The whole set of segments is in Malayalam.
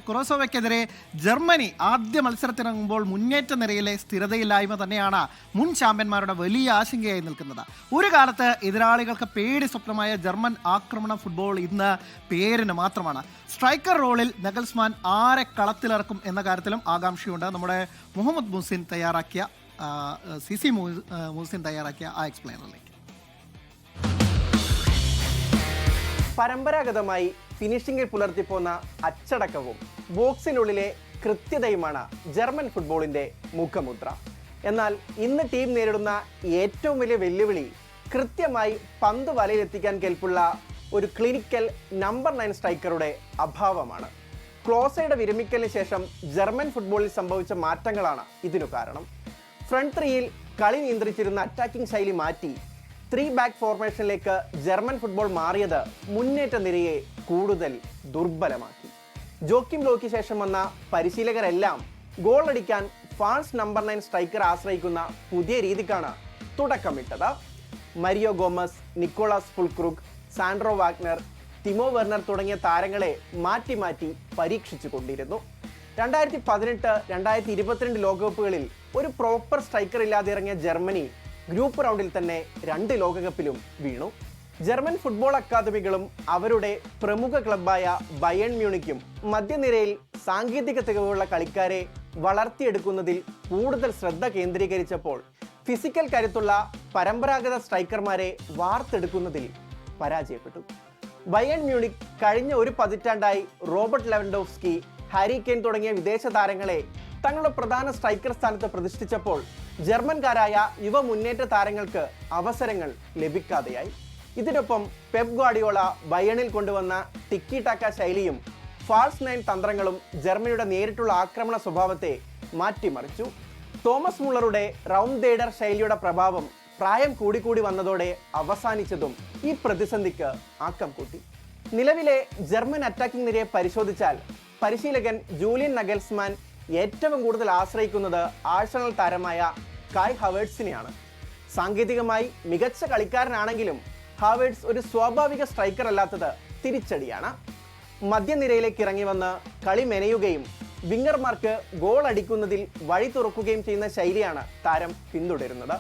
കുറോസോവയ്ക്കെതിരെ ജർമ്മനി ആദ്യ മത്സരത്തിനിറങ്ങുമ്പോൾ മുന്നേറ്റ നിരയിലെ സ്ഥിരതയില്ലായ്മ തന്നെയാണ് മുൻ ചാമ്പ്യന്മാരുടെ വലിയ ആശങ്കയായി നിൽക്കുന്നത്. ഒരു കാലത്ത് എതിരാളികൾക്ക് പേടി സ്വപ്നമായ ജർമ്മൻ ആക്രമണ ഫുട്ബോൾ ഇന്ന് പേരിന് മാത്രമാണ്. സ്ട്രൈക്കർ റോളിൽ നഗൽസ്മാൻ ആരെ കളത്തിലിറക്കും എന്ന കാര്യത്തിലും ആകാംക്ഷയുണ്ട്. നമ്മുടെ മുഹമ്മദ് മുഹസിൻ തയ്യാറാക്കിയ മുഹസിൻ തയ്യാറാക്കിയ ആ എക്സ്പ്ലെയിനറിലേക്ക്. പരമ്പരാഗതമായി ഫിനിഷിംഗിൽ പുലർത്തിപ്പോന്ന അച്ചടക്കവും ബോക്സിനുള്ളിലെ കൃത്യതയുമാണ് ജർമ്മൻ ഫുട്ബോളിന്റെ മുഖമുദ്ര. എന്നാൽ ഇന്ന് ടീം നേരിടുന്ന ഏറ്റവും വലിയ വെല്ലുവിളി കൃത്യമായി പന്ത് വലയിലെത്തിക്കാൻ കെൽപ്പുള്ള ഒരു ക്ലിനിക്കൽ നമ്പർ 9 സ്ട്രൈക്കറുടെ അഭാവമാണ്. ക്ലോസയുടെ വിരമിക്കലിന് ശേഷം ജർമ്മൻ ഫുട്ബോളിൽ സംഭവിച്ച മാറ്റങ്ങളാണ് ഇതിനു കാരണം. ഫ്രണ്ട് ത്രീയിൽ കളി നിയന്ത്രിച്ചിരുന്ന അറ്റാക്കിംഗ് ശൈലി മാറ്റി 3 ബാക്ക് ഫോർമേഷനിലേക്ക് ജർമ്മൻ ഫുട്ബോൾ മാറിയത് മുന്നേറ്റ നിരയെ കൂടുതൽ ദുർബലമാക്കി. ജോക്കിം ലോയ്ക്ക് ശേഷം വന്ന പരിശീലകരെല്ലാം ഗോൾ അടിക്കാൻ ഫാൾസ് നമ്പർ 9 സ്ട്രൈക്കർ ആശ്രയിക്കുന്ന പുതിയ രീതിക്കാണ് തുടക്കമിട്ടത്. Mario Gomez, Niclas Fullkrug, Sandro Wagner, Timo Werner തുടങ്ങിയ താരങ്ങളെ മാറ്റി മാറ്റി പരീക്ഷിച്ചു കൊണ്ടിരുന്നു. 2018, 2022 ലോകകപ്പുകളിൽ ഒരു പ്രോപ്പർ സ്ട്രൈക്കർ ഇല്ലാതെ ഇറങ്ങിയ ജർമ്മനി ഗ്രൂപ്പ് റൗണ്ടിൽ തന്നെ 2 ലോകകപ്പിലും വീണു. ജർമ്മൻ ഫുട്ബോൾ അക്കാദമികളും അവരുടെ പ്രമുഖ ക്ലബ്ബായ ബയേൺ മ്യൂണിക്കും മധ്യനിരയിൽ സാങ്കേതിക തികവുള്ള കളിക്കാരെ വളർത്തിയെടുക്കുന്നതിൽ കൂടുതൽ ശ്രദ്ധ കേന്ദ്രീകരിച്ചപ്പോൾ ഫിസിക്കൽ കരുത്തുള്ള പരമ്പരാഗത സ്ട്രൈക്കർമാരെ വാർത്തെടുക്കുന്നതിൽ പരാജയപ്പെട്ടു. ബയേൺ മ്യൂണിക് കഴിഞ്ഞ ഒരു പതിറ്റാണ്ടായി റോബർട്ട് ലെവൻഡോവ്സ്കി, ഹാരി കെയ്ൻ തുടങ്ങിയ വിദേശ താരങ്ങളെ തങ്ങളുടെ പ്രധാന സ്ട്രൈക്കർ സ്ഥാനത്ത് പ്രതിഷ്ഠിച്ചപ്പോൾ ജർമ്മൻകാരായ യുവ മുന്നേറ്റ താരങ്ങൾക്ക് അവസരങ്ങൾ ലഭിക്കാതെയായി. ഇതിനൊപ്പം പെപ് ഗ്വാർഡിയോള ബയേണിൽ കൊണ്ടുവന്ന ടിക്കി ടാക്ക ശൈലിയും ഫാൾസ് 9 തന്ത്രങ്ങളും ജർമ്മനിയുടെ നേരിട്ടുള്ള ആക്രമണ സ്വഭാവത്തെ മാറ്റിമറിച്ചു. തോമസ് മുള്ളറുടെ റൗണ്ട് ദേഡർ ശൈലിയുടെ പ്രഭാവം പ്രായം കൂടിക്കൂടി വന്നതോടെ അവസാനിച്ചതും ഈ പ്രതിസന്ധിക്ക് ആക്കം കൂട്ടി. നിലവിലെ ജർമ്മൻ അറ്റാക്കിംഗ് നിരയെ പരിശോധിച്ചാൽ പരിശീലകൻ ജൂലിയൻ നഗൽസ്മാൻ ഏറ്റവും കൂടുതൽ ആശ്രയിക്കുന്നത് ആഴ്സണൽ താരമായ കായ് ഹവേർട്സിനെയാണ്. സാങ്കേതികമായി മികച്ച കളിക്കാരനാണെങ്കിലും ഹാവേർട്സ് ഒരു സ്വാഭാവിക സ്ട്രൈക്കർ അല്ലാത്തത് തിരിച്ചടിയാണ്. മധ്യനിരയിലേക്ക് ഇറങ്ങി വന്ന് കളി മെനയുകയും വിങ്ങർമാർക്ക് ഗോൾ അടിക്കുന്നതിൽ വഴി തുറക്കുകയും ചെയ്യുന്ന ശൈലിയാണ് താരം പിന്തുടരുന്നത്.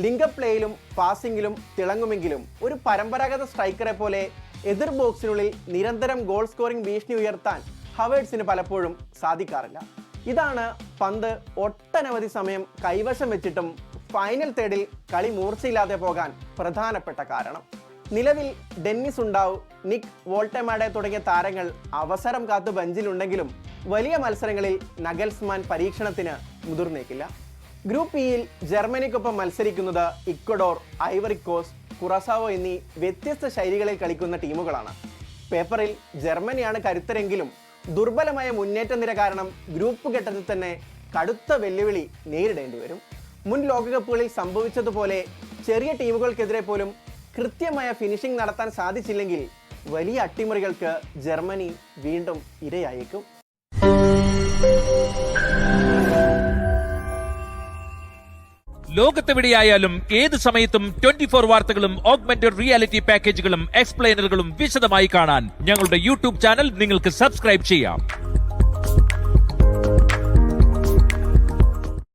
ലിങ്ക് പ്ലേയിലും പാസിംഗിലും തിളങ്ങുമെങ്കിലും ഒരു പരമ്പരാഗത സ്ട്രൈക്കറെ പോലെ എതിർ ബോക്സിനുള്ളിൽ നിരന്തരം ഗോൾ സ്കോറിംഗ് ഭീഷണി ഉയർത്താൻ ഹവേർട്സിന് പലപ്പോഴും സാധിക്കാറില്ല. ഇതാണ് പന്ത് ഒട്ടനവധി സമയം കൈവശം വെച്ചിട്ടും ഫൈനൽ തേർഡിൽ കളി മൂർച്ചയില്ലാതെ പോകാൻ പ്രധാനപ്പെട്ട കാരണം. നിലവിൽ ഡെന്നിസ് ഉണ്ടാവ്, നിക് വോൾട്ടമാഡെ തുടങ്ങിയ താരങ്ങൾ അവസരം കാത്തു ബെഞ്ചിലുണ്ടെങ്കിലും വലിയ മത്സരങ്ങളിൽ നഗൽസ്മാൻ പരീക്ഷണത്തിന് മുതിർന്നേക്കില്ല. ഗ്രൂപ്പ് ഇയിൽ ജർമ്മനിക്കൊപ്പം മത്സരിക്കുന്നത് ഇക്വഡോർ, ഐവറി കോസ്റ്റ്, കുറസാവോ എന്നീ വ്യത്യസ്ത ശൈലികളിൽ കളിക്കുന്ന ടീമുകളാണ്. പേപ്പറിൽ ജർമ്മനിയാണ് കരുത്തരെങ്കിലും ദുർബലമായ മുന്നേറ്റ നിര കാരണം ഗ്രൂപ്പ് ഘട്ടത്തിൽ തന്നെ കടുത്ത വെല്ലുവിളി നേരിടേണ്ടി വരും. മുൻ ലോകകപ്പുകളിൽ സംഭവിച്ചതുപോലെ ചെറിയ ടീമുകൾക്കെതിരെ പോലും കൃത്യമായ ഫിനിഷിംഗ് നടത്താൻ സാധിച്ചില്ലെങ്കിൽ വലിയ അട്ടിമറികൾക്ക് ജർമ്മനി വീണ്ടും ഇരയായേക്കും. ലോകത്തെവിടെയായാലും ഏത് സമയത്തും 24 വാർത്തകളും ഓഗ്മെന്റഡ് റിയാലിറ്റി പാക്കേജുകളും എക്സ്പ്ലെയിനറുകളും വിശദമായി കാണാൻ ഞങ്ങളുടെ യൂട്യൂബ് ചാനൽ നിങ്ങൾക്ക് സബ്സ്ക്രൈബ് ചെയ്യാം.